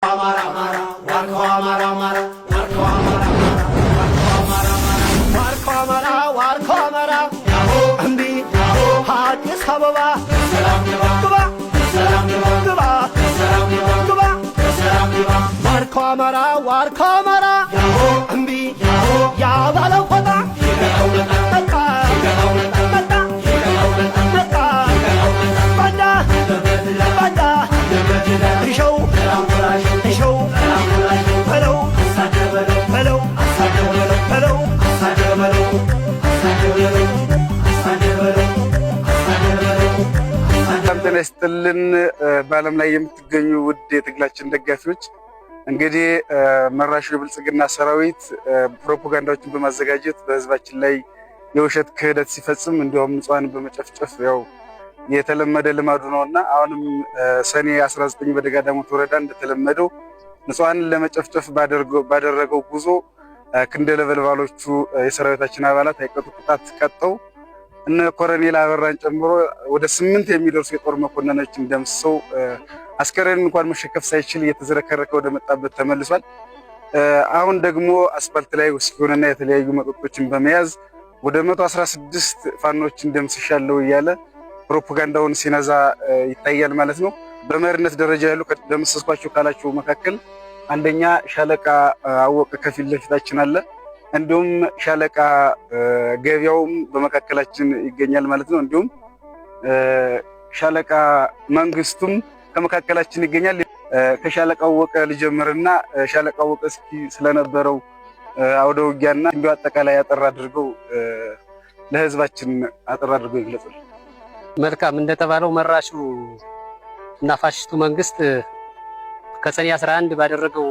Amara Amara, Warko Amara Amara, Warko Amara Amara, Warko Amara, Yaho, Ambi, Yaho, Hadis Hababa, Salam Diva, Salam Diva, Salam Diva, Salam Diva, Warko Amara, Yaho, Ambi, Yaho, Yabala Fata, Taka, Taka, Bada, Bada, Show. ጤና ይስጥልን በዓለም ላይ የምትገኙ ውድ የትግላችን ደጋፊዎች፣ እንግዲህ መራሹ የብልጽግና ሰራዊት ፕሮፓጋንዳዎችን በማዘጋጀት በህዝባችን ላይ የውሸት ክህደት ሲፈጽም እንዲሁም ንጹሃንን በመጨፍጨፍ ያው የተለመደ ልማዱ ነውና አሁንም ሰኔ 19 በደጋዳሞት ወረዳ እንደተለመደው ንጹሃንን ለመጨፍጨፍ ባደረገው ጉዞ ክንደ ለበልባሎቹ የሰራዊታችን አባላት አይቀጡ ቅጣት ቀጠው እነ ኮሎኔል አበራን ጨምሮ ወደ 8 የሚደርሱ የጦር መኮንኖችን ደምስሰው አስከሬን እንኳን መሸከፍ ሳይችል እየተዘረከረከ ወደ መጣበት ተመልሷል። አሁን ደግሞ አስፋልት ላይ ውስኪውንና የተለያዩ መጠጦችን በመያዝ ወደ 116 ፋኖችን ደምስሻለሁ እያለ ፕሮፓጋንዳውን ሲነዛ ይታያል ማለት ነው። በመሪነት ደረጃ ያሉ ደምስስኳቸው ካላቸው መካከል አንደኛ ሻለቃ አወቀ ከፊት ለፊታችን አለ። እንዲሁም ሻለቃ ገቢያውም በመካከላችን ይገኛል ማለት ነው። እንዲሁም ሻለቃ መንግስቱም ከመካከላችን ይገኛል። ከሻለቃ አወቀ ልጀምርና ሻለቃ አወቀ እስኪ ስለነበረው አውደ ውጊያና እንዲሁ አጠቃላይ አጠር አድርገው ለህዝባችን አጠር አድርገው ይግለጻል። መልካም እንደተባለው መራሹ እና ፋሽስቱ መንግስት ከሰኔ 11 ባደረገው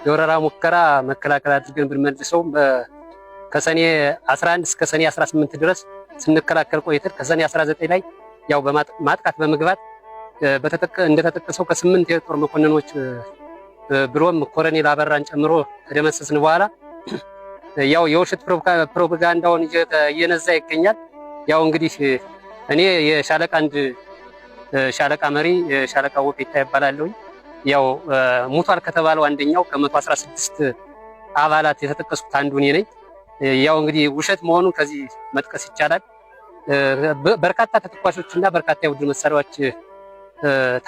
የወረራ ሙከራ መከላከል አድርገን ብንመልሰው ከሰኔ 11 እስከ ሰኔ 18 ድረስ ስንከላከል ቆይተን ከሰኔ 19 ላይ ያው በማጥቃት በመግባት እንደተጠቀሰው ከ8 የጦር መኮንኖች ብሎም ኮሎኔል አበራን ጨምሮ ከደመሰስን በኋላ ያው የውሸት ፕሮፓጋንዳውን እየነዛ ይገኛል። ያው እንግዲህ እኔ የሻለቃ አንድ ሻለቃ መሪ ሻለቃ ወቄታ ይባላለሁ። ያው ሙቷል ከተባለው አንደኛው ከ116 አባላት የተጠቀሱት አንዱ እኔ ነኝ። ያው እንግዲህ ውሸት መሆኑን ከዚህ መጥቀስ ይቻላል። በርካታ ተተኳሾችና በርካታ የቡድን መሳሪያዎች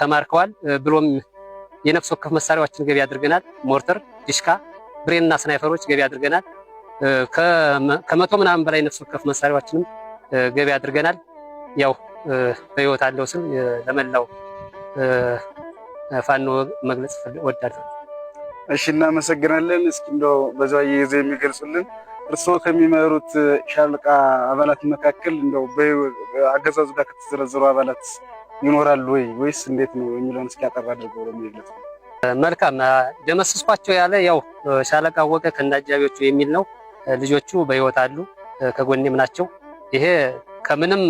ተማርከዋል። ብሎም የነፍስ ወከፍ መሳሪያዎችን ገቢ አድርገናል። ሞርተር፣ ዲሽካ፣ ብሬንና ስናይፈሮች ገቢ አድርገናል። ከመቶ ምናምን በላይ ነፍስ ወከፍ መሳሪያዎችንም ገቢ አድርገናል። ያው በህይወት አለው ስም ለመላው ፋኖ መግለጽ እወዳለሁ። እሺ እናመሰግናለን። እስኪ እንደው በዛው የይዘው የሚገልጹልን እርስዎ ከሚመሩት ሻለቃ አባላት መካከል እንደው በአገዛዙ ጋር ከተዘረዘሩ አባላት ይኖራሉ ወይስ እንዴት ነው የሚለውን እስኪ አጠር አድርገው ለሚገልጹ። መልካም ደመሰስኳቸው ያለ ያው ሻለቃ አወቀ ከነአጃቢዎቹ የሚል ነው። ልጆቹ በህይወት አሉ፣ ከጎኔም ናቸው። ይሄ ከምንም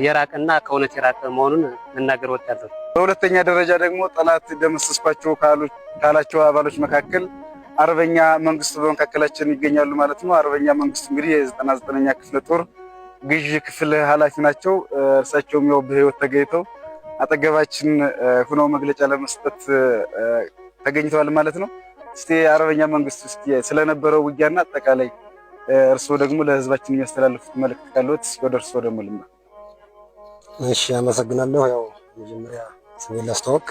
የራቀና ከእውነት የራቀ መሆኑን መናገር እወዳለሁ። በሁለተኛ ደረጃ ደግሞ ጠላት ደመሰስኳቸው ካላቸው አባሎች መካከል አርበኛ መንግስቱ በመካከላችን ይገኛሉ ማለት ነው። አርበኛ መንግስቱ እንግዲህ የ99ኛ ክፍለ ጦር ግዥ ክፍል ኃላፊ ናቸው። እርሳቸውም ያው በህይወት ተገኝተው አጠገባችን ሆነው መግለጫ ለመስጠት ተገኝተዋል ማለት ነው። እስቲ አርበኛ መንግስቱ እስቲ ስለነበረው ውጊያና አጠቃላይ እርስዎ ደግሞ ለህዝባችን የሚያስተላልፉት መልእክት ካለዎት ወደ እርስዎ ደግሞ ልማ። እሺ አመሰግናለሁ። ያው መጀመሪያ ስሜን ላስተዋወቅ፣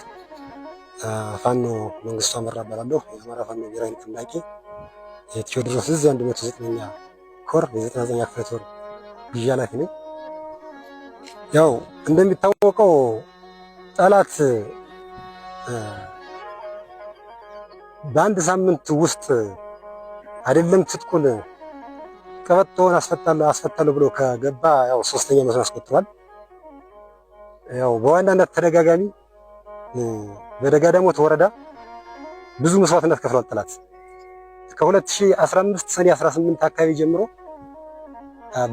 ፋኖ መንግስቱ አመራ እባላለሁ። የአማራ ፋኖ ብሔራዊ ንቅናቄ የቴዎድሮስ ዕዝ 109ኛ ኮር የ99ኛ ክፍለ ጦር ግዢ ኃላፊ ነኝ። ያው እንደሚታወቀው ጠላት በአንድ ሳምንት ውስጥ አይደለም ትጥቁን ቀበቶውን አስፈታለሁ ብሎ ከገባ ያው 3ኛ ዓመቱን አስቆጥሯል። ያው በዋናነት ተደጋጋሚ በደጋዳሞት ወረዳ ብዙ መስዋዕትነት ከፍሏል ጠላት። ከ2015 ሰኔ 18 አካባቢ ጀምሮ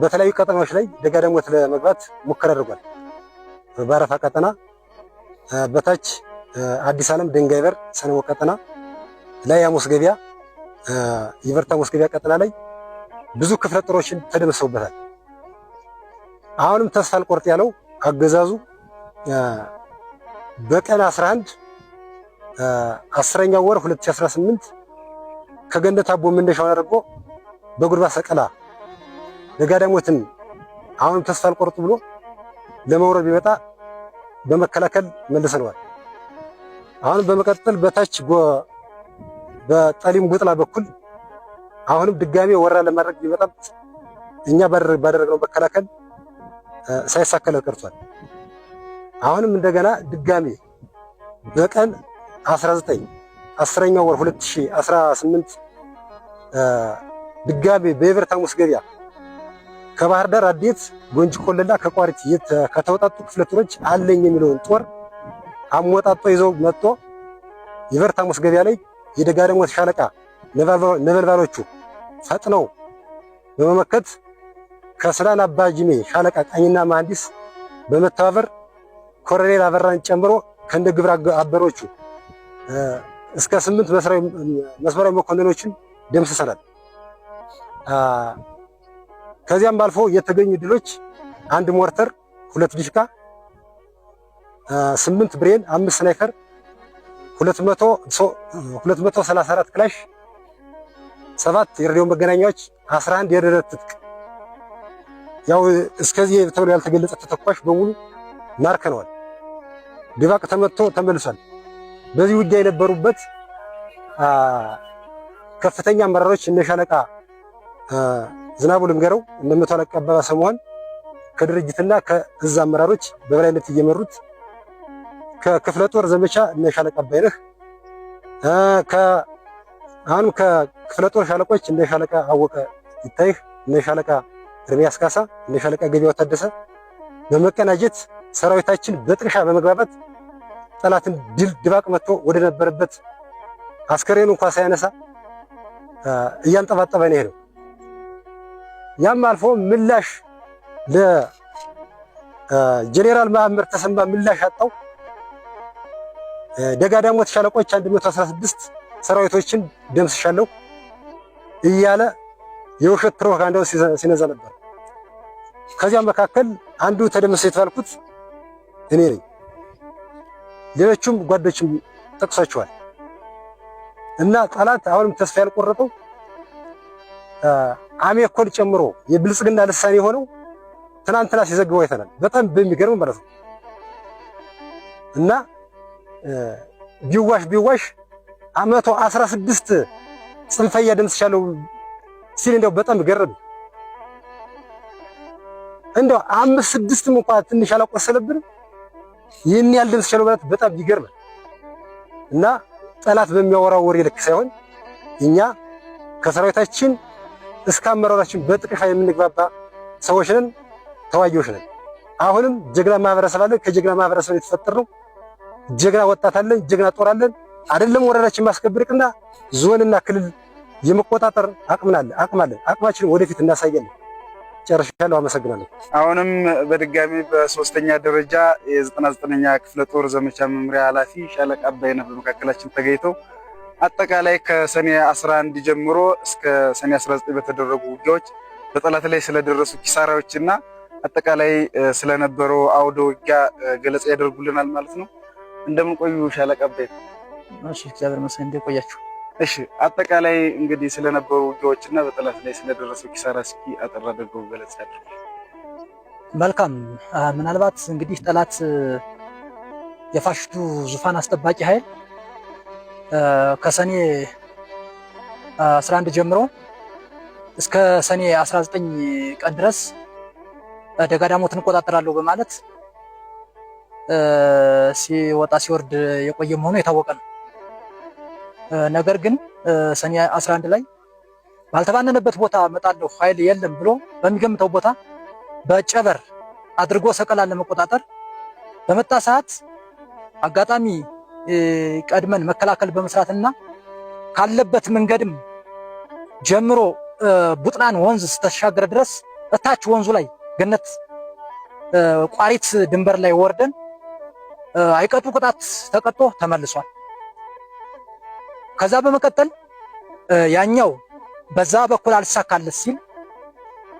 በተለያዩ ቀጠናዎች ላይ ደጋዳሞት ለመግባት ሙከራ አድርጓል። በአረፋ ቀጠና፣ በታች አዲስ ዓለም ድንጋይ በር ሰነሞ ቀጠና ላይ አሞስ ገበያ ይበርታ አሞስ ገበያ ቀጠና ላይ ብዙ ክፍለ ጦሮችን ተደምሰውበታል። አሁንም ተስፋ አልቆርጥ ያለው አገዛዙ በቀን 11 10ኛው ወር 2018 ከገነት አቦ መነሻውን አድርጎ በጉድባ ሰቀላ ደጋዳሞትን አሁን ተስፋ አልቆርጡ ብሎ ለመውረድ ቢመጣ በመከላከል መልሰነዋል። አሁን በመቀጠል በታች በጠሊም ጉጥላ በኩል አሁንም ድጋሜ ወረራ ለማድረግ ቢመጣ እኛ ባደረግነው መከላከል ሳይሳካለት ቀርቷል። አሁንም እንደገና ድጋሜ በቀን 19 10ኛው ወር 2018 ድጋሜ በኤቨርታሙስ ገበያ ከባህር ዳር አዴት ጎንጂ ኮለላ ከቋሪት ከተወጣጡ ክፍለ ጦሮች አለኝ የሚለውን ጦር አሞጣጦ ይዘው መጥቶ ኤቨርታሙስ ገበያ ላይ የደጋዳሞት ሻለቃ ነበልባሎቹ ፈጥነው በመመከት ከስላን አባጅሜ ሻለቃ ቃኝና መሐንዲስ በመተባበር ኮሎኔል አበራን ጨምሮ ከእንደ ግብረ አበሮቹ እስከ 8 መስመራዊ መኮንኖችን ደምስሰናል። ከዚያም ባልፎ የተገኙ ድሎች 1 ሞርተር፣ 2 ዲሽካ፣ 8 ብሬን፣ 5 ስናይፐር፣ 234 ክላሽ፣ 7 የሬዲዮ መገናኛዎች፣ 11 የደረት ትጥቅ ያው እስከዚህ ተብሎ ያልተገለጸ ተተኳሽ በሙሉ ማርከነዋል። ድባቅ ተመቶ ተመልሷል። በዚህ ውጊያ የነበሩበት ከፍተኛ አመራሮች እነ ሻለቃ ዝናቡ ልንገረው እነ መቶ አለቃ አበባ ሰሞን ከድርጅትና ከእዝ አመራሮች በበላይነት እየመሩት ከክፍለ ጦር ዘመቻ እነ ሻለቃ ባይነህ አሁንም ከክፍለ ጦር ሻለቆች እነ ሻለቃ አወቀ ይታይህ እነ ሻለቃ ኤርሚያስ ካሳ እነ ሻለቃ ገበያው ታደሰ በመቀናጀት ሰራዊታችን በጥርሻ በመግባባት ጠላትን ድባቅ መጥቶ ወደ ነበረበት አስከሬኑ እንኳን ሳያነሳ እያንጠባጠበ ነው የሄደው። ያም አልፎ ምላሽ ለጄኔራል መሐመድ ተሰማ ምላሽ አጣው ደጋዳሞት ሻለቆች 116 ሰራዊቶችን ደምስሻለሁ እያለ የውሸት ፕሮፓጋንዳው ሲነዛ ነበር። ከዚያም መካከል አንዱ ተደምሰ የተባልኩት እኔ ነኝ። ሌሎቹም ጓዶችም ጠቅሷቸዋል። እና ጠላት አሁንም ተስፋ ያልቆረጠው አሜኮል ጨምሮ የብልጽግና ልሳኔ የሆነው ትናንትና ሲዘግበው አይተናል። በጣም በሚገርም ማለት ነው። እና ቢዋሽ 116 ጽንፈኛ ደምስሻለሁ ሲል እንደው በጣም ገረም። እንደው 5-6 እንኳን ትንሽ አላቆሰለብንም። ይህን ያህል ደምስሻለሁ ማለት በጣም ይገርማል። እና ጠላት በሚያወራው ወሬ ልክ ሳይሆን እኛ ከሰራዊታችን እስከ አመራራችን በጥቅሻ የምንግባባ ሰዎች ነን፣ ተዋጊዎች ነን። አሁንም ጀግና ማህበረሰብ አለ። ከጀግና ማህበረሰብ የተፈጠርነው ጀግና ወጣት አለን፣ ጀግና ጦር አለን። አይደለም ወረዳችን ማስከበርቅና ዞንና ክልል የመቆጣጠር አቅም አለን። አቅማችንን ወደፊት እናሳያለን። ጨርሻለሁ። አመሰግናለሁ። አሁንም በድጋሚ በሶስተኛ ደረጃ የ99ኛ ክፍለ ጦር ዘመቻ መምሪያ ኃላፊ ሻለቃ አባይነህ በመካከላችን ተገኝተው አጠቃላይ ከሰኔ 11 ጀምሮ እስከ ሰኔ 19 በተደረጉ ውጊያዎች በጠላት ላይ ስለደረሱ ኪሳራዎችና አጠቃላይ ስለነበረው አውደ ውጊያ ገለጻ ያደርጉልናል ማለት ነው። እንደምን ቆዩ ሻለቃ አባይነህ? እሺ፣ እግዚአብሔር ይመስገን። እንደቆያችሁ። እሺ፣ አጠቃላይ እንግዲህ ስለነበሩ ውጊያዎችና በጠላት ላይ ስለደረሰው ኪሳራ እስኪ አጠር አድርገው ገለጻ ያድርጉ። መልካም። ምናልባት እንግዲህ ጠላት የፋሽቱ ዙፋን አስጠባቂ ኃይል ከሰኔ 11 ጀምሮ እስከ ሰኔ 19 ቀን ድረስ ደጋዳሞትን እንቆጣጠራለሁ በማለት ሲወጣ ሲወርድ የቆየ መሆኑ የታወቀ ነው። ነገር ግን ሰኔ 11 ላይ ባልተባነነበት ቦታ መጣለሁ ኃይል የለም ብሎ በሚገምተው ቦታ በጨበር አድርጎ ሰቀላን ለመቆጣጠር በመጣ ሰዓት አጋጣሚ ቀድመን መከላከል በመስራትና ካለበት መንገድም ጀምሮ ቡጥናን ወንዝ ስተሻገረ ድረስ እታች ወንዙ ላይ ገነት ቋሪት ድንበር ላይ ወርደን አይቀጡ ቅጣት ተቀጦ ተመልሷል። ከዛ በመቀጠል ያኛው በዛ በኩል አልሳካለት ሲል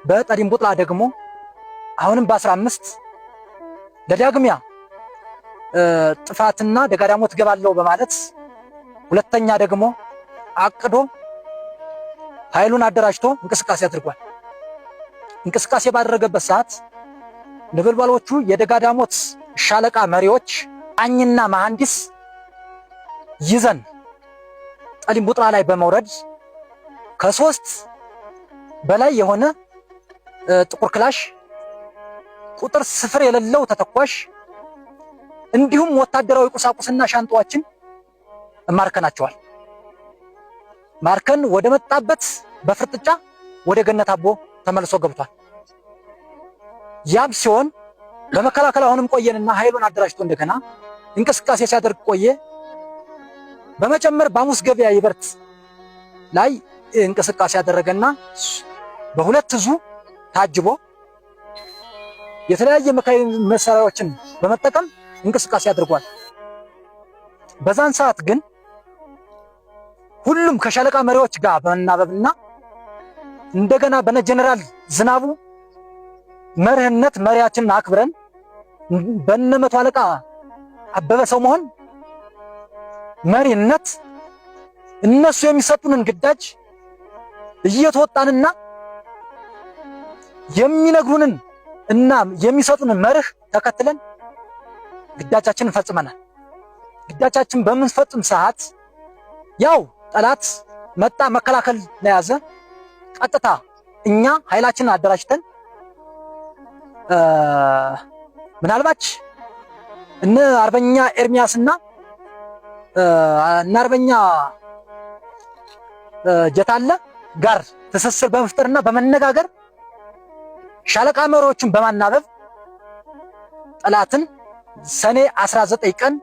በጠሪም ቡጥላ ደግሞ አሁንም በ15 ለዳግሚያ ጥፋትና ደጋዳሞት ገባለው በማለት ሁለተኛ ደግሞ አቅዶ ኃይሉን አደራጅቶ እንቅስቃሴ አድርጓል። እንቅስቃሴ ባደረገበት ሰዓት ነበልባሎቹ የደጋዳሞት ሻለቃ መሪዎች ቃኝና መሐንዲስ ይዘን ጠሊም ቡጥራ ላይ በመውረድ ከ3 በላይ የሆነ ጥቁር ክላሽ ቁጥር ስፍር የሌለው ተተኳሽ እንዲሁም ወታደራዊ ቁሳቁስና ሻንጣዎችን ማርከናቸዋል። ማርከን ወደ መጣበት በፍርጥጫ ወደ ገነት አቦ ተመልሶ ገብቷል። ያም ሲሆን በመከላከል አሁንም ቆየንና ኃይሉን አደራጅቶ እንደገና እንቅስቃሴ ሲያደርግ ቆየ። በመጨመር ባሙስ ገበያ ይበርት ላይ እንቅስቃሴ ያደረገና በሁለት ዙ ታጅቦ የተለያየ መሳሪያዎችን በመጠቀም እንቅስቃሴ አድርጓል። በዛን ሰዓት ግን ሁሉም ከሻለቃ መሪዎች ጋር በመናበብና እንደገና በነ ጀነራል ዝናቡ መርህነት መሪያችንን አክብረን በነ መቶ አለቃ አበበ ሰው መሆን መሪነት እነሱ የሚሰጡንን ግዳጅ እየተወጣንና የሚነግሩንን እና የሚሰጡንን መርህ ተከትለን ግዳጃችንን ፈጽመናል። ግዳጃችን በምንፈጽም ሰዓት ያው ጠላት መጣ መከላከል ለያዘ ቀጥታ እኛ ኃይላችንን አደራጅተን ምናልባት እነ አርበኛ ኤርሚያስና እነ አርበኛ ጀታለ ጋር ትስስር በመፍጠርና በመነጋገር ሻለቃ መሪዎችን በማናበብ ጠላትን ሰኔ 19 ቀን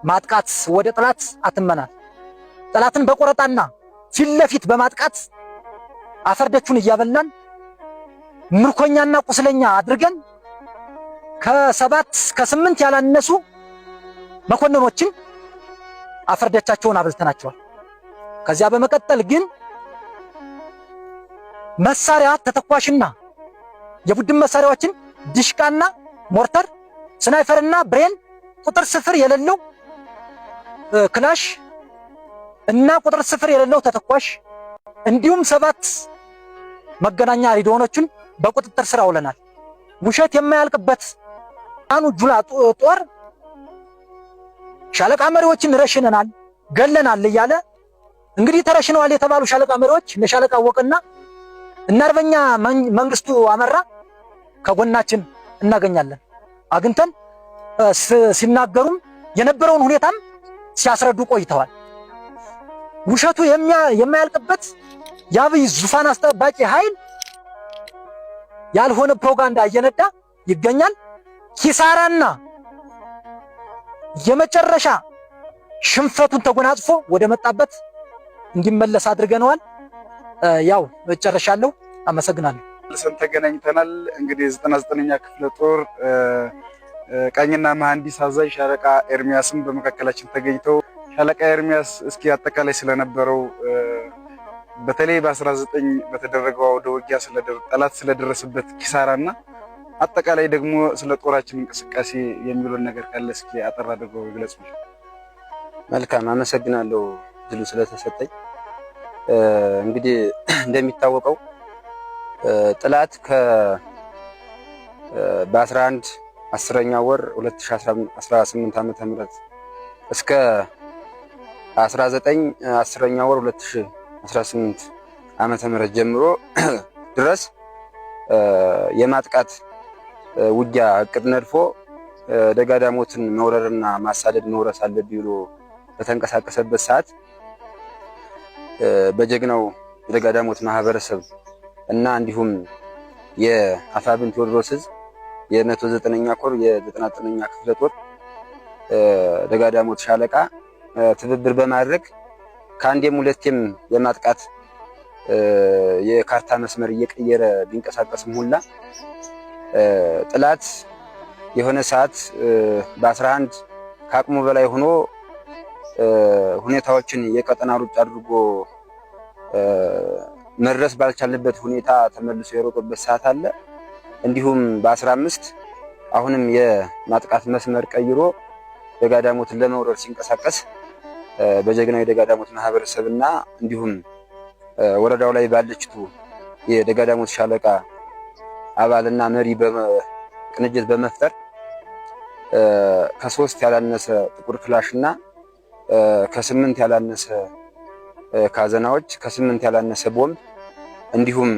ማጥቃት ወደ ጠላት አትመናል። ጠላትን በቆረጣና ፊት ለፊት በማጥቃት አፈርደቹን እያበላን ምርኮኛና ቁስለኛ አድርገን ከ7 እስከ 8 ያላነሱ መኮንኖችን አፈርደቻቸውን አብልተናቸዋል። ከዚያ በመቀጠል ግን መሳሪያ ተተኳሽና የቡድን መሳሪያዎችን ዲሽቃና ሞርተር ስናይፈርና ብሬን ቁጥር ስፍር የሌለው ክላሽ እና ቁጥር ስፍር የሌለው ተተኳሽ እንዲሁም 7 መገናኛ ሬዲዮኖችን በቁጥጥር ስር አውለናል። ውሸት የማያልቅበት አኑ ጁላ ጦር ሻለቃ መሪዎችን ረሽነናል፣ ገለናል እያለ እንግዲህ ተረሽነዋል የተባሉ ሻለቃ መሪዎች ለሻለቃ ወቅና እና አርበኛ መንግስቱ አመራ ከጎናችን እናገኛለን። አግንተን ሲናገሩም የነበረውን ሁኔታም ሲያስረዱ ቆይተዋል። ውሸቱ የማያልቅበት የአብይ ዙፋን አስጠባቂ ኃይል ያልሆነ ፕሮፓጋንዳ እየነዳ ይገኛል። ኪሳራና የመጨረሻ ሽንፈቱን ተጎናጽፎ ወደ መጣበት እንዲመለስ አድርገነዋል። ያው እጨርሻለሁ። አመሰግናለሁ። ልሰን ተገናኝተናል። እንግዲህ 99ኛ ክፍለ ጦር ቃኝና መሐንዲስ አዛዥ ሻለቃ ኤርሚያስም በመካከላችን ተገኝተው ሻለቃ ኤርሚያስ እስኪ አጠቃላይ ስለነበረው በተለይ በ19 በተደረገው አውደ ውጊያ ጠላት ስለደረሰበት ኪሳራና አጠቃላይ ደግሞ ስለ ጦራችን እንቅስቃሴ የሚሉን ነገር ካለ እስኪ አጠር አድርገው ይግለጹ። መልካም አመሰግናለሁ ድሉ ስለተሰጠኝ። እንግዲህ እንደሚታወቀው ጠላት በ11 10ኛ ወር 2018 ዓመተ ምህረት እስከ 19 10ኛ ወር 2018 ዓመተ ምህረት ጀምሮ ድረስ የማጥቃት ውጊያ እቅድ ነድፎ ደጋዳሞትን መውረርና ማሳደድ መውረስ አለብኝ ብሎ በተንቀሳቀሰበት ሰዓት በጀግናው ደጋዳሞት ማህበረሰብ እና እንዲሁም የአፋብን ቴዎድሮስ ዕዝ የ109ኛ ኮር የ99ኛ ክፍለ ጦር ደጋዳሞት ሻለቃ ትብብር በማድረግ ከአንዴም ሁለቴም የማጥቃት የካርታ መስመር እየቀየረ ቢንቀሳቀስም ሁላ ጠላት የሆነ ሰዓት በ11 ከአቅሙ በላይ ሆኖ ሁኔታዎችን የቀጠና ሩጫ አድርጎ መድረስ ባልቻለበት ሁኔታ ተመልሶ የሮጠበት ሰዓት አለ። እንዲሁም በ15 አሁንም የማጥቃት መስመር ቀይሮ ደጋዳሞትን ለመውረር ሲንቀሳቀስ በጀግናው የደጋዳሞት ማህበረሰብና እንዲሁም ወረዳው ላይ ባለችቱ የደጋዳሞት ሻለቃ አባልና መሪ ቅንጅት በመፍጠር ከ3 ያላነሰ ጥቁር ክላሽና ከ8 ያላነሰ ካዘናዎች ከ8 ያላነሰ ቦምብ እንዲሁም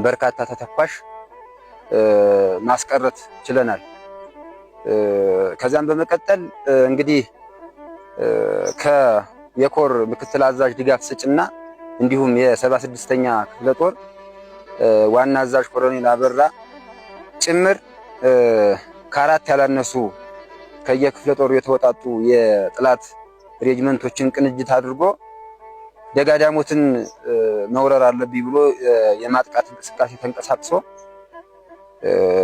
በርካታ ተተኳሽ ማስቀረት ችለናል። ከዛም በመቀጠል እንግዲህ የኮር ምክትል አዛዥ ድጋፍ ሰጭና እንዲሁም የ76ኛ ክፍለ ጦር ዋና አዛዥ ኮሎኔል አበራ ጭምር ከ4 ያላነሱ ከየክፍለ ጦሩ የተወጣጡ የጥላት ሬጅመንቶችን ቅንጅት አድርጎ ደጋዳሞትን መውረር አለብኝ ብሎ የማጥቃት እንቅስቃሴ ተንቀሳቅሶ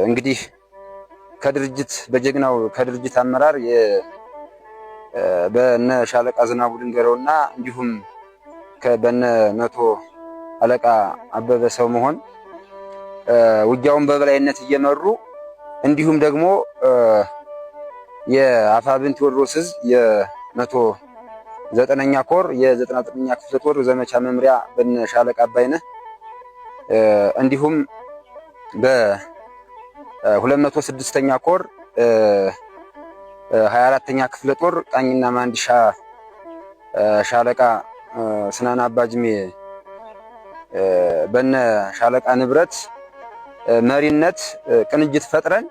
እንግዲህ በጀግናው ከድርጅት አመራር በነ ሻለቃ ዝናቡ ድንገረውና እንዲሁም በነ 100 አለቃ አበበ ሰው መሆን ውጊያውን በበላይነት እየመሩ እንዲሁም ደግሞ የአፋብን ቴዎድሮስ ዕዝ የ109ኛ ኮር የ99ኛ ክፍለ ጦር ዘመቻ መምሪያ በነ ሻለቃ አባይነህ እንዲሁም በ206ኛ ኮር 24ኛ ክፍለ ጦር ቃኝና ማንዲሻ ሻለቃ ስናን አባጅሜ በነ ሻለቃ ንብረት መሪነት ቅንጅት ፈጥረን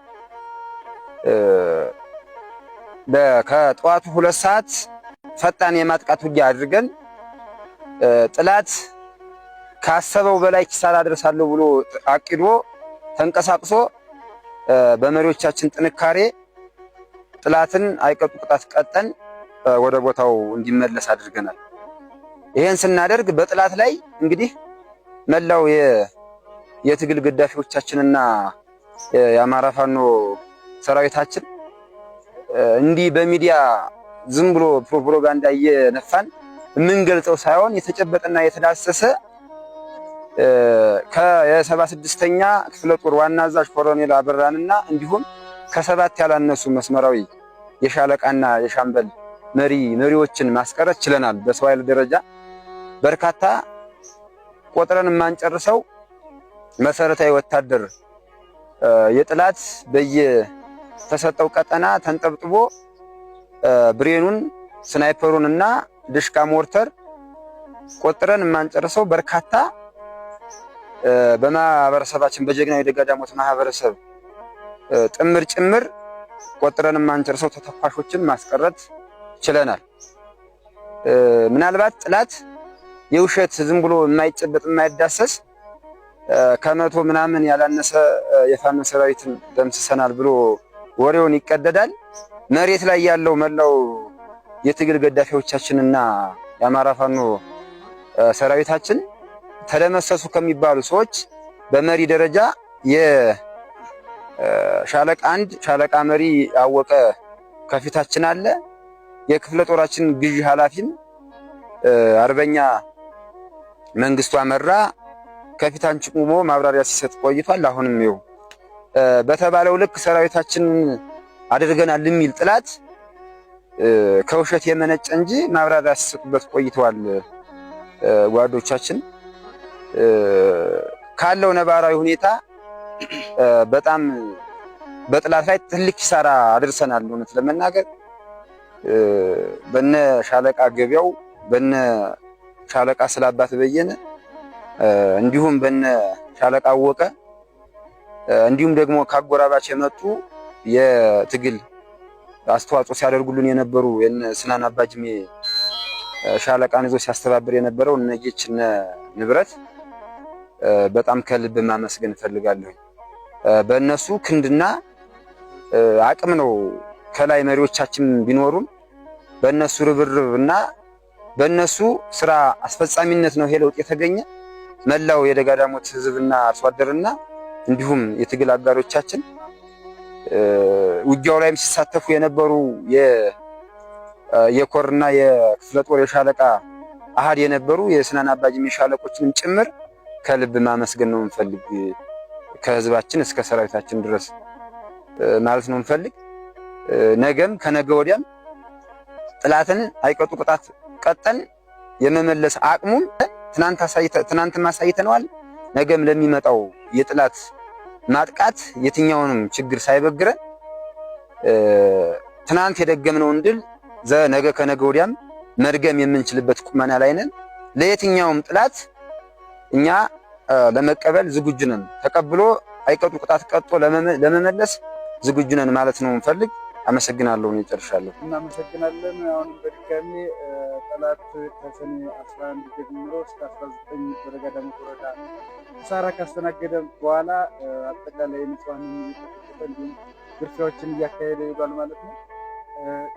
ከጠዋቱ 2 ሰዓት ፈጣን የማጥቃት ውጊያ አድርገን ጥላት ካሰበው በላይ ኪሳራ አደርሳለሁ ብሎ አቅዶ ተንቀሳቅሶ በመሪዎቻችን ጥንካሬ ጥላትን አይቀጡ ቅጣት ቀጠን ወደ ቦታው እንዲመለስ አድርገናል። ይሄን ስናደርግ በጥላት ላይ እንግዲህ መላው የትግል ገዳፊዎቻችንና የአማራ ፋኖ ሰራዊታችን እንዲህ በሚዲያ ዝም ብሎ ፕሮፓጋንዳ እየነፋን የምንገልጸው ሳይሆን የተጨበጠና የተዳሰሰ ከ76ኛ ክፍለ ጦር ዋና አዛዥ ኮሎኔል አበራንና እንዲሁም ከ7 ያላነሱ መስመራዊ የሻለቃና የሻምበል መሪዎችን ማስቀረት ችለናል። በሰው ኃይል ደረጃ በርካታ ቆጥረን የማንጨርሰው መሰረታዊ ወታደር የጥላት በየተሰጠው ቀጠና ተንጠብጥቦ ብሬኑን ስናይፐሩንና ድሽቃ ሞርተር ቆጥረን የማንጨርሰው በርካታ በማህበረሰባችን በጀግናው የደጋዳሞት ማህበረሰብ ጭምር ቆጥረን የማንጨርሰው ተተኳሾችን ማስቀረት ችለናል። ምናልባት ጥላት የውሸት ዝም ብሎ የማይጨበጥ የማይዳሰስ ከ100 ምናምን ያላነሰ የፋኖ ሰራዊትን ደምስሰናል ብሎ ወሬውን ይቀደዳል። መሬት ላይ ያለው መላው የትግል ገዳፊዎቻችንና የአማራ ፋኖ ሰራዊታችን ተደመሰሱ ከሚባሉ ሰዎች በመሪ ደረጃ የሻለቃ 1 ሻለቃ መሪ አወቀ ከፊታችን አለ። የክፍለ ጦራችን ግዢ ኃላፊም አርበኛ መንግስቱ አመራ ከፊታችን ቆሞ ማብራሪያ ሲሰጥ ቆይቷል። አሁንም ይኸው በተባለው ልክ ሰራዊታችን አድርገናል የሚል ጥላት ከውሸት የመነጨ እንጂ ማብራሪያ ሲሰጡበት ቆይተዋል። ጓዶቻችን ካለው ነባራዊ ሁኔታ በጣም በጥላት ላይ ትልቅ ኪሳራ አድርሰናል። እውነት ለመናገር በነ ሻለቃ ገበያው በነ ሻለቃ ስላባት በየነ እንዲሁም በነ ሻለቃ አወቀ እንዲሁም ደግሞ ካጎራባች የመጡ የትግል አስተዋጽኦ ሲያደርጉልን የነበሩ የነ ስናን አባጅሜ ሻለቃን ይዞ ሲያስተባብር የነበረው እነጌች ንብረት በጣም ከልብ ማመስገን እፈልጋለሁ። በእነሱ ክንድና አቅም ነው ከላይ መሪዎቻችን ቢኖሩም በእነሱ ርብርብና በእነሱ ስራ አስፈጻሚነት ነው ይሄ ለውጥ የተገኘ። መላው የደጋዳሞት ህዝብና አርሶ አደርና እንዲሁም የትግል አጋሮቻችን ውጊያው ላይም ሲሳተፉ የነበሩ የኮርና የክፍለ ጦር የሻለቃ አሃድ የነበሩ የስናን አባጅሜ ሻለቆችንም ጭምር ከልብ ማመስገን ነው እንፈልግ። ከህዝባችን እስከ ሰራዊታችን ድረስ ማለት ነው እንፈልግ። ነገም ከነገ ወዲያም ጥላትን አይቀጡ ቅጣት ቀጠን የመመለስ አቅሙን ትናንት ማሳይተነዋል። ነገም ለሚመጣው የጥላት ማጥቃት የትኛውንም ችግር ሳይበግረን ትናንት የደገምነውን ድል ነገ ከነገ ወዲያም መድገም የምንችልበት ቁመና ላይ ነን። ለየትኛውም ጥላት እኛ ለመቀበል ዝግጁ ነን። ተቀብሎ አይቀጡ ቅጣት ቀጥቶ ለመመለስ ዝግጁ ነን ማለት ነው እንፈልግ። አመሰግናለሁ። እኔ ጨርሻለሁ። እናመሰግናለን። አሁንም በድጋሚ ጠላት ከሰኔ 11 ጀምሮ እስከ 19 በደጋ ዳሞት ወረዳ ኪሳራ ካስተናገደ በኋላ አጠቃላይ ንጹሃንን እየተከተለ እንዲሁም ግርፊያዎችን እያካሄደ ይባል ማለት ነው።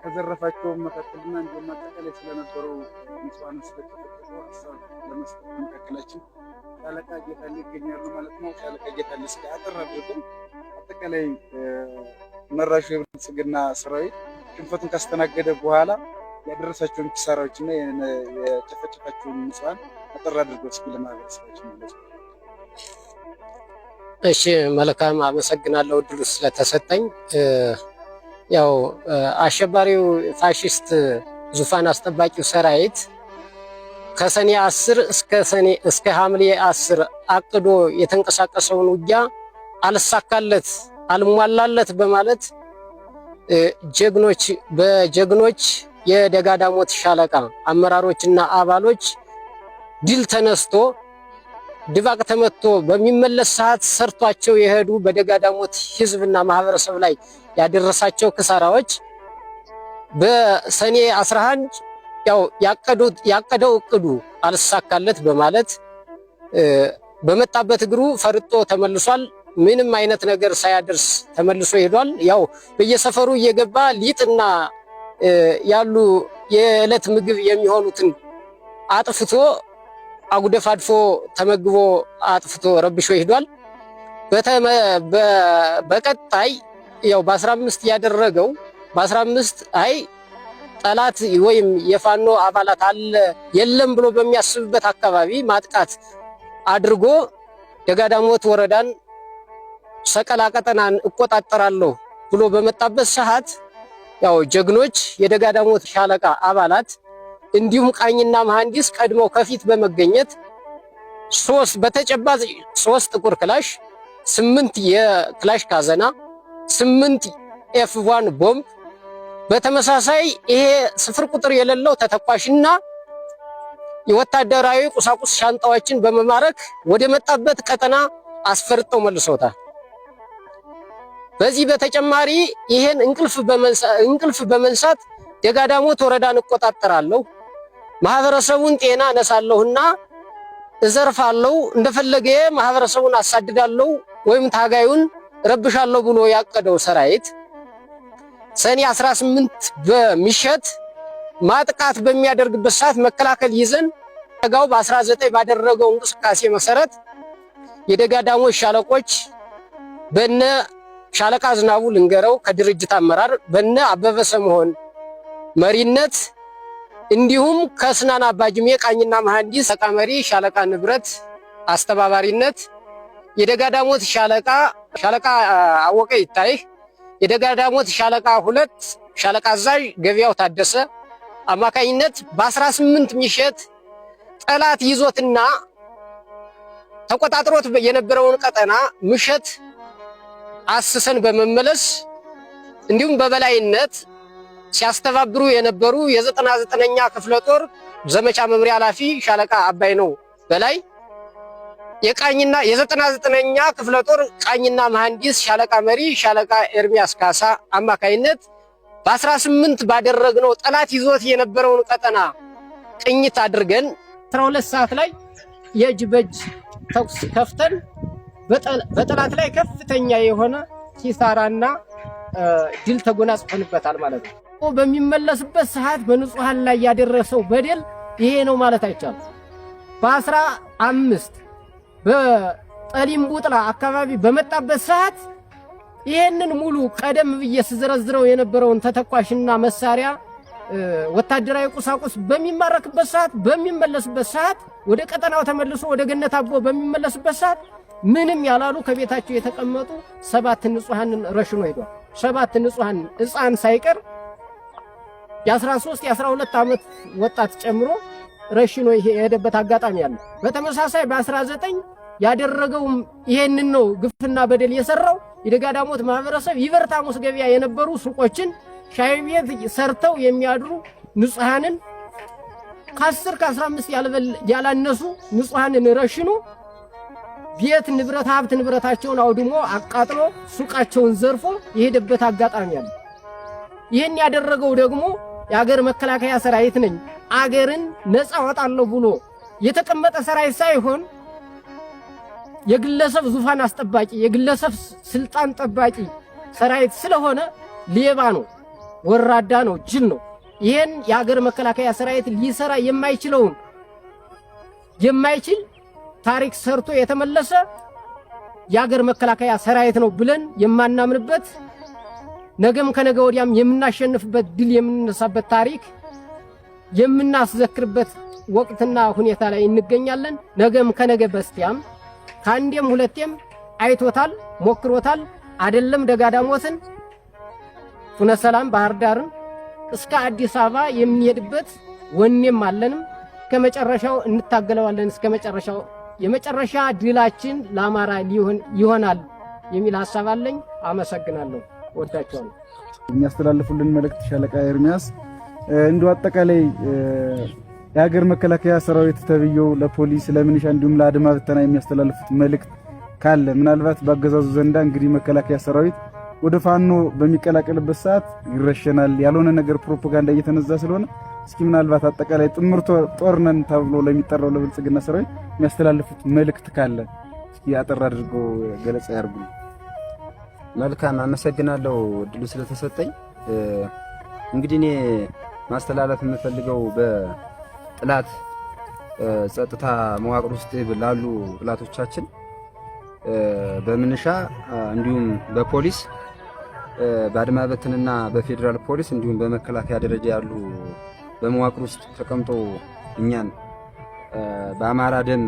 ከዘረፋቸው መካከልና እንዲሁም አጠቃላይ ስለነበረው ንጹሃን ስለተከተሉ ሀሳብ ለመስጠት መካከላችን ሻለቃ ጌታለ ይገኛሉ ማለት ነው። ሻለቃ ጌታለ እስከ አጠር አድርገን አጠቃላይ መራሹ የብልጽግና ሰራዊት ሽንፈቱን ካስተናገደ በኋላ ያደረሳቸውን ኪሳራዎችና የጨፈጨፋቸውን ንጹሃን አጠር አድርገው እስኪ ለማህበረሰባችን ማለት ነው። እሺ መልካም አመሰግናለሁ እድሉ ስለተሰጠኝ። ያው አሸባሪው ፋሺስት ዙፋን አስጠባቂው ሰራዊት ከሰኔ 10 እስከ ሐምሌ 10 አቅዶ የተንቀሳቀሰውን ውጊያ አልሳካለት አልሟላለት በማለት በጀግኖች የደጋ ዳሞት ሻለቃ አመራሮችና አባሎች ድል ተነስቶ ድባቅ ተመቶ በሚመለስ ሰዓት ሰርቷቸው የሄዱ በደጋ ዳሞት ህዝብና ማህበረሰብ ላይ ያደረሳቸው ክሳራዎች በሰኔ 11 ያው ያቀደው እቅዱ አልሳካለት በማለት በመጣበት እግሩ ፈርጦ ተመልሷል። ምንም አይነት ነገር ሳያደርስ ተመልሶ ሄዷል። ያው በየሰፈሩ እየገባ ሊጥና ያሉ የዕለት ምግብ የሚሆኑትን አጥፍቶ አጉደፋድፎ ተመግቦ አጥፍቶ ረብሾ ሄዷል። በቀጣይ ያው በ15 ያደረገው በ15 አይ ጠላት ወይም የፋኖ አባላት አለ የለም ብሎ በሚያስብበት አካባቢ ማጥቃት አድርጎ ደጋ ዳሞት ወረዳን ሰቀላ ቀጠናን እቆጣጠራለሁ ብሎ በመጣበት ሰዓት ያው ጀግኖች የደጋ ዳሞት ሻለቃ አባላት እንዲሁም ቃኝና መሐንዲስ ቀድመው ከፊት በመገኘት በተጨባጭ 3 ጥቁር ክላሽ 8 የክላሽ ካዘና 8 ኤፍ1 ቦምብ በተመሳሳይ ይሄ ስፍር ቁጥር የሌለው ተተኳሽና የወታደራዊ ቁሳቁስ ሻንጣዎችን በመማረክ ወደ መጣበት ቀጠና አስፈርጠው መልሰውታል። በዚህ በተጨማሪ ይሄን እንቅልፍ በመንሳት ደጋ ዳሞት ወረዳን እቆጣጠራለሁ፣ ማህበረሰቡን ጤና ነሳለሁና እዘርፋለሁ፣ እንደፈለገ ማህበረሰቡን አሳድዳለሁ ወይም ታጋዩን ረብሻለሁ ብሎ ያቀደው ሰራዊት ሰኔ 18 በሚሸት ማጥቃት በሚያደርግበት ሰዓት መከላከል ይዘን ደጋው በ19 ባደረገው እንቅስቃሴ መሰረት የደጋ ዳሞት ሻለቆች በነ ሻለቃ ዝናቡ ልንገረው ከድርጅት አመራር በነ አበበ ሰምሆን መሪነት እንዲሁም ከስናን አባጅሜ ቃኝና መሐንዲስ ተቃመሪ ሻለቃ ንብረት አስተባባሪነት የደጋ ዳሞት ሻለቃ አወቀ ይታይ የደጋ ዳሞት ሻለቃ 2 ሻለቃ አዛዥ ገበያው ታደሰ አማካኝነት በ18 ምሽት ጠላት ይዞትና ተቆጣጥሮት የነበረውን ቀጠና ምሽት አስሰን በመመለስ እንዲሁም በበላይነት ሲያስተባብሩ የነበሩ የ99ኛ ክፍለ ጦር ዘመቻ መምሪያ ኃላፊ ሻለቃ አባይ ነው በላይ የቃኝና የ99ኛ ክፍለ ጦር ቃኝና መሐንዲስ ሻለቃ መሪ ሻለቃ ኤርሚያስ ካሳ አማካኝነት በ18 ባደረግነው ጠላት ይዞት የነበረውን ቀጠና ቅኝት አድርገን 12 ሰዓት ላይ የእጅ በእጅ ተኩስ ከፍተን በጠላት ላይ ከፍተኛ የሆነ ኪሳራና ድል ተጎናጽፈንበታል ማለት ነው። በሚመለስበት ሰዓት በንጹሃን ላይ ያደረሰው በደል ይሄ ነው ማለት አይቻልም። በ15 በጠሊምቡጥላ አካባቢ በመጣበት ሰዓት ይሄንን ሙሉ ቀደም ብዬ ስዘረዝረው የነበረውን ተተኳሽና መሳሪያ ወታደራዊ ቁሳቁስ በሚማረክበት ሰዓት በሚመለስበት ሰዓት ወደ ቀጠናው ተመልሶ ወደ ገነት አቦ በሚመለስበት ሰዓት ምንም ያላሉ ከቤታቸው የተቀመጡ 7 ንጹሃንን ረሽኖ ሄዷል። 7 ንጹሃን ሕፃን ሳይቀር የ13 የ12 ዓመት ወጣት ጨምሮ ረሽኖ የሄደበት አጋጣሚ አለ። በተመሳሳይ በ19 ያደረገው ይሄንን ነው ግፍና በደል የሰራው። የደጋዳሞት ማህበረሰብ ይበርታሙስ ገበያ የነበሩ ሱቆችን ሻይ ቤት ሰርተው የሚያድሩ ንጹሃንን ከ10 ከ15 ያላነሱ ንጹሃንን ረሽኖ ቤት ንብረት ሀብት ንብረታቸውን አውድሞ አቃጥሎ ሱቃቸውን ዘርፎ የሄደበት አጋጣሚ አለ። ይሄን ያደረገው ደግሞ የአገር መከላከያ ሰራዊት ነኝ አገርን ነፃ ወጣለሁ ብሎ የተቀመጠ ሰራዊት ሳይሆን የግለሰብ ዙፋን አስጠባቂ የግለሰብ ስልጣን ጠባቂ ሰራዊት ስለሆነ ሌባ ነው፣ ወራዳ ነው፣ ጅል ነው። ይሄን የአገር መከላከያ ሰራዊት ሊሰራ የማይችል ታሪክ ሰርቶ የተመለሰ የአገር መከላከያ ሰራዊት ነው ብለን የማናምንበት ነገም ከነገ ወዲያም የምናሸንፍበት ድል የምንነሳበት ታሪክ የምናስዘክርበት ወቅትና ሁኔታ ላይ እንገኛለን። ነገም ከነገ በስቲያም ከአንዴም ሁለቴም አይቶታል፣ ሞክሮታል። አይደለም ደጋዳሞትን ፍኖተ ሰላም ባህር ዳርን እስከ አዲስ አበባ የሚሄድበት ወኔም አለንም። ከመጨረሻው እንታገለዋለን። እስከ መጨረሻው የመጨረሻ ድላችን ለአማራ ይሆናል የሚል ሐሳብ አለኝ። አመሰግናለሁ። ወዳቸዋለሁ። የሚያስተላልፉልን መልእክት ሻለቃ ኤርሚያስ እንደው አጠቃላይ የሀገር መከላከያ ሰራዊት ተብየው ለፖሊስ ለምንሻ እንዲሁም ለአድማ ብተና የሚያስተላልፉት መልእክት ካለ ምናልባት ባገዛዙ ዘንዳ እንግዲህ መከላከያ ሰራዊት ወደ ፋኖ በሚቀላቀልበት ሰዓት ይረሸናል ያልሆነ ነገር ፕሮፓጋንዳ እየተነዛ ስለሆነ እስኪ ምናልባት አጠቃላይ ጥምር ጦርነን ተብሎ ለሚጠራው ለብልጽግና ሰራዊት የሚያስተላልፉት መልእክት ካለ እስኪ አጠር አድርገው ገለጻ ያርጉ። መልካም አመሰግናለሁ እድሉ ስለተሰጠኝ። እንግዲህ እኔ ማስተላለፍ የምፈልገው በጥላት ጸጥታ መዋቅር ውስጥ ላሉ ጥላቶቻችን በምንሻ እንዲሁም በፖሊስ በአድማ በትንና በፌደራል ፖሊስ እንዲሁም በመከላከያ ደረጃ ያሉ በመዋቅር ውስጥ ተቀምጦ እኛን በአማራ ደም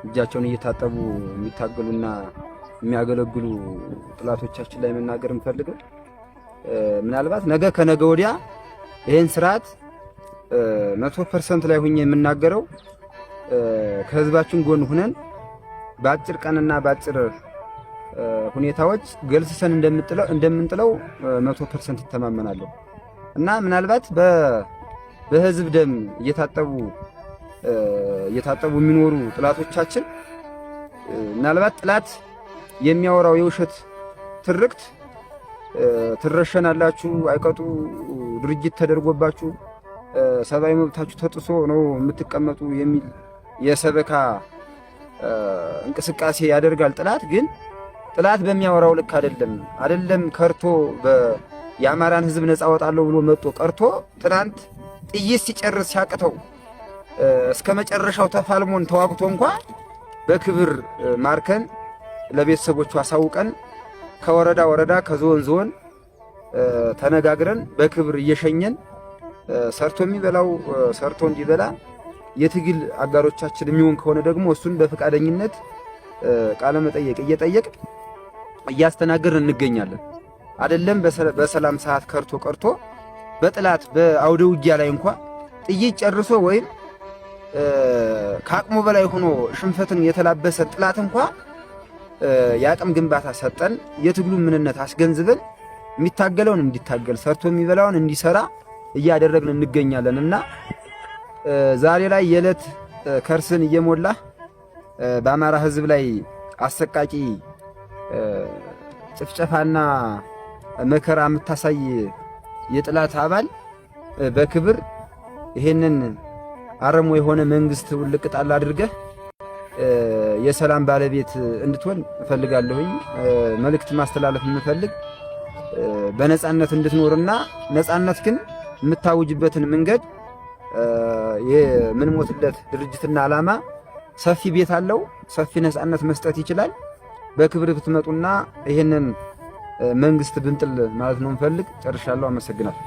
እጃቸውን እየታጠቡ የሚታገሉና የሚያገለግሉ ጥላቶቻችን ላይ መናገር እንፈልገው ምናልባት ነገ ከነገ ወዲያ ይሄን ስርዓት 100% ላይ ሆኜ የምናገረው ከህዝባችን ጎን ሆነን በአጭር ቀንና በአጭር ሁኔታዎች ገልጽሰን እንደምንጥለው 100% ይተማመናለሁ እና ምናልባት በህዝብ ደም እየታጠቡ የሚኖሩ ጥላቶቻችን ምናልባት ጥላት የሚያወራው የውሸት ትርክት ትረሸናላችሁ አይቀጡ ድርጅት ተደርጎባችሁ ሰብአዊ መብታችሁ ተጥሶ ነው የምትቀመጡ የሚል የሰበካ እንቅስቃሴ ያደርጋል ጥላት። ግን ጥላት በሚያወራው ልክ አይደለም ከርቶ የአማራን ህዝብ ነፃ ወጣለሁ ብሎ መጥቶ ቀርቶ ትናንት ጥይት ሲጨርስ ሲያቅተው እስከ መጨረሻው ተፋልሞን ተዋግቶ እንኳን በክብር ማርከን ለቤተሰቦቹ አሳውቀን ከወረዳ ከዞን ተነጋግረን በክብር እየሸኘን ሰርቶ የሚበላው ሰርቶ እንዲበላ የትግል አጋሮቻችን የሚሆን ከሆነ ደግሞ እሱን በፈቃደኝነት ቃለ መጠየቅ እየጠየቅ እያስተናገርን እንገኛለን። አይደለም በሰላም ሰዓት ከርቶ ቀርቶ በጥላት በአውደ ውጊያ ላይ እንኳን ጥይት ጨርሶ ወይም ከአቅሙ በላይ ሆኖ ሽንፈትን የተላበሰ ጥላት እንኳን የአቅም ግንባታ ሰጠን የትግሉን ምንነት አስገንዝበን የሚታገለውን እንዲታገል ሰርቶ የሚበላውን እንዲሰራ እያደረግን እንገኛለንና ዛሬ ላይ የዕለት ከርስን እየሞላ በአማራ ህዝብ ላይ አሰቃቂ ጭፍጨፋና መከራ የምታሳይ የጥላት አባል በክብር ይሄንን አረሞ የሆነ መንግስት ውልቅጣል አድርገህ የሰላም ባለቤት እንድትሆን እፈልጋለሁኝ። መልእክት ማስተላለፍ የምፈልግ በነጻነት እንድትኖርና ነጻነት ግን የምታውጅበትን መንገድ የምንሞትለት ድርጅትና ዓላማ ሰፊ ቤት አለው፣ ሰፊ ነጻነት መስጠት ይችላል። በክብር ብትመጡና ይሄንን መንግስት ብንጥል ማለት ነው እንፈልግ። ጨርሻለሁ። አመሰግናለሁ።